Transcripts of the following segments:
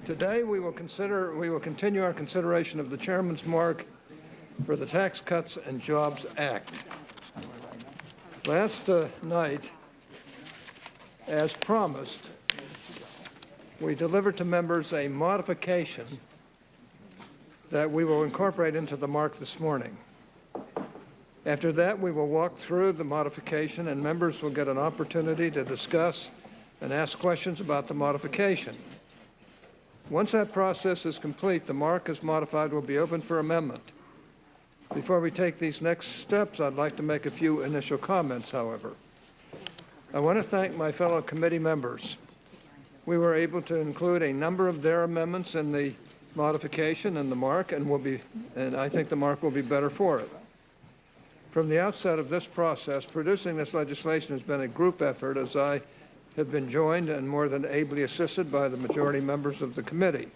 Today we will continue our consideration of the Chairman's mark for the Tax Cuts and Jobs Act. Last night, as promised, we delivered to members a modification that we will incorporate into the mark this morning. After that, we will walk through the modification and members will get an opportunity to discuss and ask questions about the modification. Once that process is complete, the mark as modified will be open for amendment. Before we take these next steps, I'd like to make a few initial comments, however. I want to thank my fellow committee members. We were able to include a number of their amendments in the modification and the mark, and I think the mark will be better for it. From the outset of this process, producing this legislation has been a group effort, as I have been joined and more than ably assisted by the majority members of the committee.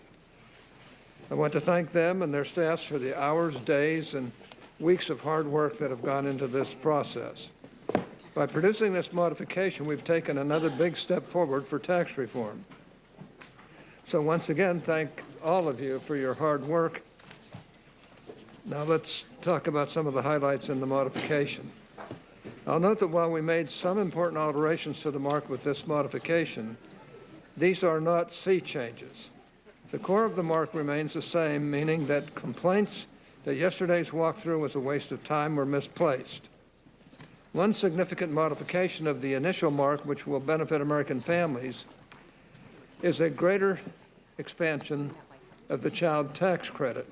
I want to thank them and their staffs for the hours, days, and weeks of hard work that have gone into this process. By producing this modification, we've taken another big step forward for tax reform. So once again, thank all of you for your hard work. Now let's talk about some of the highlights in the modification. I'll note that while we made some important alterations to the mark with this modification, these are not sea changes. The core of the mark remains the same, meaning that complaints that yesterday's walkthrough was a waste of time were misplaced. One significant modification of the initial mark, which will benefit American families, is a greater expansion of the child tax credit,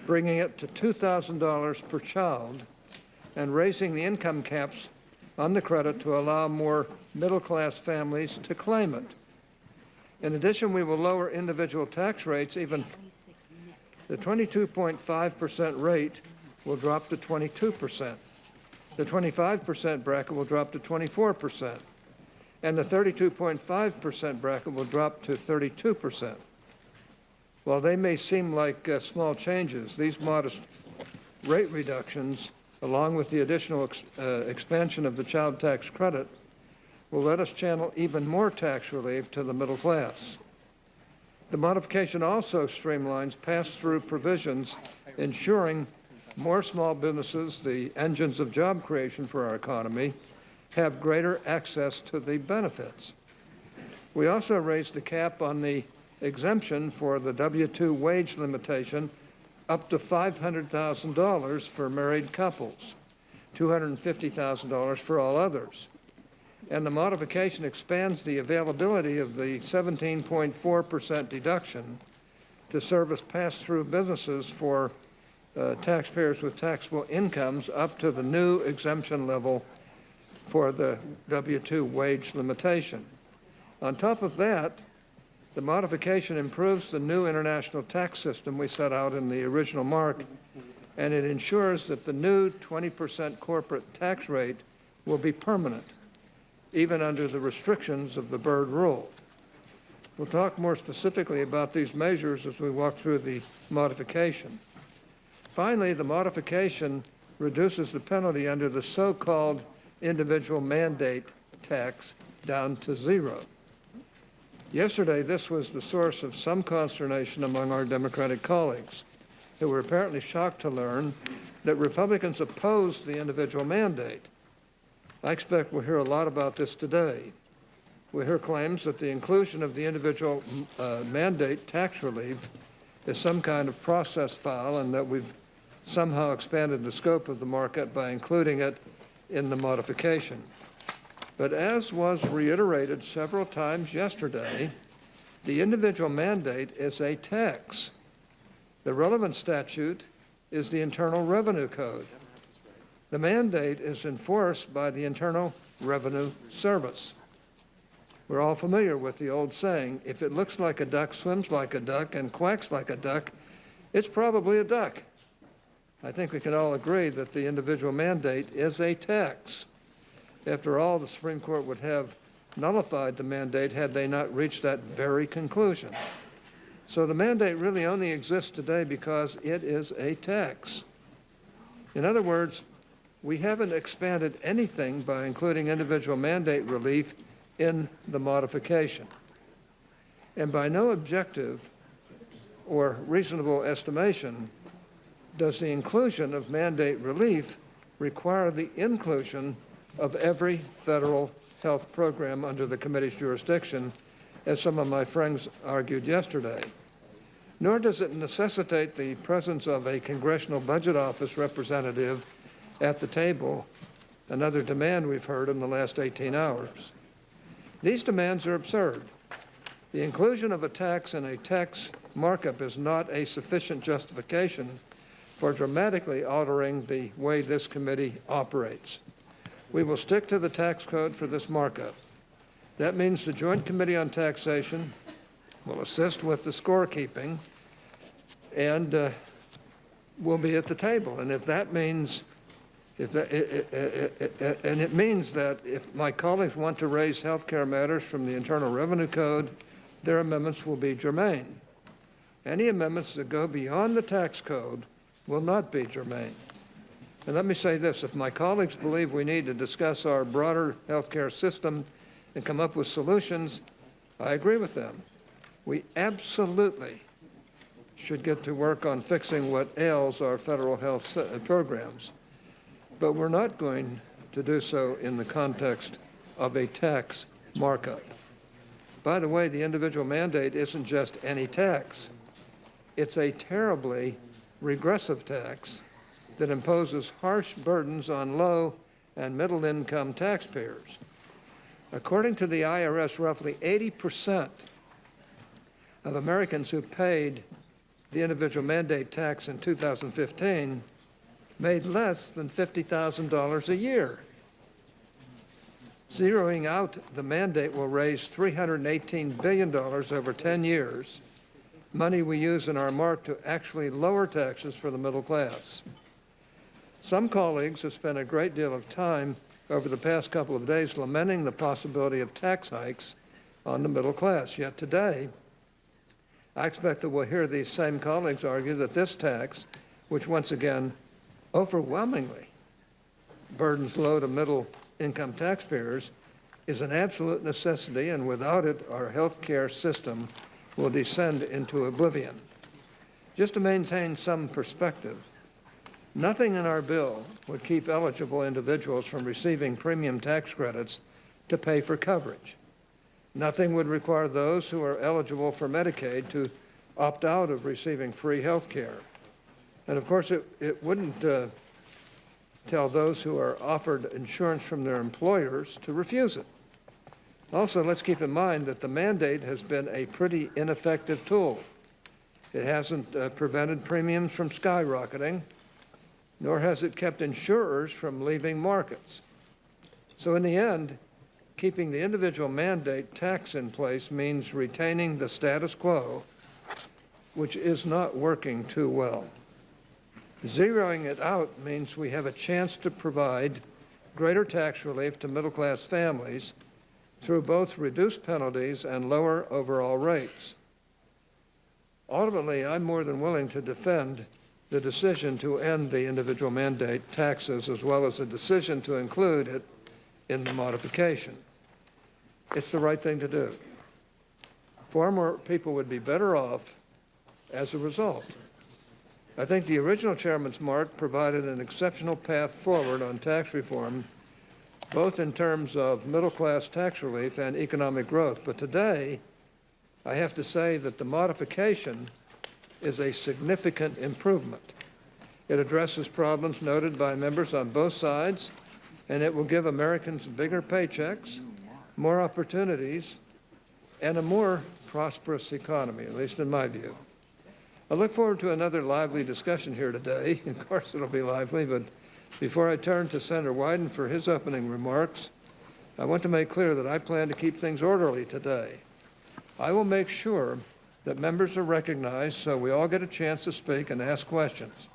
bringing it to $2,000 per child and raising the income caps on the credit to allow more middle-class families to claim it. In addition, we will lower individual tax rates even. The 22.5% rate will drop to 22%. The 25% bracket will drop to 24%. And the 32.5% bracket will drop to 32%. While they may seem like small changes, these modest rate reductions, along with the additional expansion of the child tax credit, will let us channel even more tax relief to the middle class. The modification also streamlines pass-through provisions, ensuring more small businesses, the engines of job creation for our economy, have greater access to the benefits. We also raised the cap on the exemption for the W-2 wage limitation up to $500,000 for married couples, $250,000 for all others. And the modification expands the availability of the 17.4% deduction to service pass-through businesses for taxpayers with taxable incomes up to the new exemption level for the W-2 wage limitation. On top of that, the modification improves the new international tax system we set out in the original mark, and it ensures that the new 20% corporate tax rate will be permanent, even under the restrictions of the Byrd Rule. We'll talk more specifically about these measures as we walk through the modification. Finally, the modification reduces the penalty under the so-called individual mandate tax down to zero. Yesterday, this was the source of some consternation among our Democratic colleagues, who were apparently shocked to learn that Republicans opposed the individual mandate. I expect we'll hear a lot about this today. We'll hear claims that the inclusion of the individual mandate tax relief is some kind of process foul and that we've somehow expanded the scope of the market by including it in the modification. But as was reiterated several times yesterday, the individual mandate is a tax. The relevant statute is the Internal Revenue Code. The mandate is enforced by the Internal Revenue Service. We're all familiar with the old saying, if it looks like a duck, swims like a duck, and quacks like a duck, it's probably a duck. I think we can all agree that the individual mandate is a tax. After all, the Supreme Court would have nullified the mandate had they not reached that very conclusion. So the mandate really only exists today because it is a tax. In other words, we haven't expanded anything by including individual mandate relief in the modification. And by no objective or reasonable estimation, does the inclusion of mandate relief require the inclusion of every federal health program under the committee's jurisdiction, as some of my friends argued yesterday? Nor does it necessitate the presence of a Congressional Budget Office representative at the table, another demand we've heard in the last 18 hours. These demands are absurd. The inclusion of a tax in a tax markup is not a sufficient justification for dramatically altering the way this committee operates. We will stick to the tax code for this markup. That means the Joint Committee on Taxation will assist with the scorekeeping and will be at the table. And if that means, it means that if my colleagues want to raise health care matters from the Internal Revenue Code, their amendments will be germane. Any amendments that go beyond the tax code will not be germane. And let me say this, if my colleagues believe we need to discuss our broader health care system and come up with solutions, I agree with them. We absolutely should get to work on fixing what ails our federal health programs. But we're not going to do so in the context of a tax markup. By the way, the individual mandate isn't just any tax. It's a terribly regressive tax that imposes harsh burdens on low and middle income taxpayers. According to the IRS, roughly 80% of Americans who paid the individual mandate tax in 2015 made less than $50,000 a year. Zeroing out the mandate will raise $318 billion over 10 years, money we use in our mark to actually lower taxes for the middle class. Some colleagues have spent a great deal of time over the past couple of days lamenting the possibility of tax hikes on the middle class. Yet today, I expect that we'll hear these same colleagues argue that this tax, which once again overwhelmingly burdens low to middle income taxpayers, is an absolute necessity, and without it, our health care system will descend into oblivion. Just to maintain some perspective, nothing in our bill would keep eligible individuals from receiving premium tax credits to pay for coverage. Nothing would require those who are eligible for Medicaid to opt out of receiving free health care. And of course, it wouldn't tell those who are offered insurance from their employers to refuse it. Also, let's keep in mind that the mandate has been a pretty ineffective tool. It hasn't prevented premiums from skyrocketing, nor has it kept insurers from leaving markets. So in the end, keeping the individual mandate tax in place means retaining the status quo, which is not working too well. Zeroing it out means we have a chance to provide greater tax relief to middle-class families through both reduced penalties and lower overall rates. Ultimately, I'm more than willing to defend the decision to end the individual mandate taxes, as well as a decision to include it in the modification. It's the right thing to do. Far more people would be better off as a result. I think the original chairman's mark provided an exceptional path forward on tax reform, both in terms of middle-class tax relief and economic growth. But today, I have to say that the modification is a significant improvement. It addresses problems noted by members on both sides, and it will give Americans bigger paychecks, more opportunities, and a more prosperous economy, at least in my view. I look forward to another lively discussion here today. Of course, it'll be lively, but before I turn to Senator Wyden for his opening remarks, I want to make clear that I plan to keep things orderly today. I will make sure that members are recognized so we all get a chance to speak and ask questions.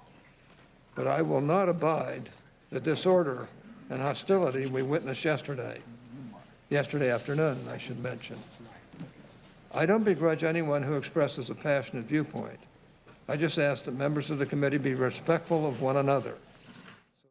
But I will not abide the disorder and hostility we witnessed yesterday afternoon, I should mention. I don't begrudge anyone who expresses a passionate viewpoint. I just ask that members of the committee be respectful of one another.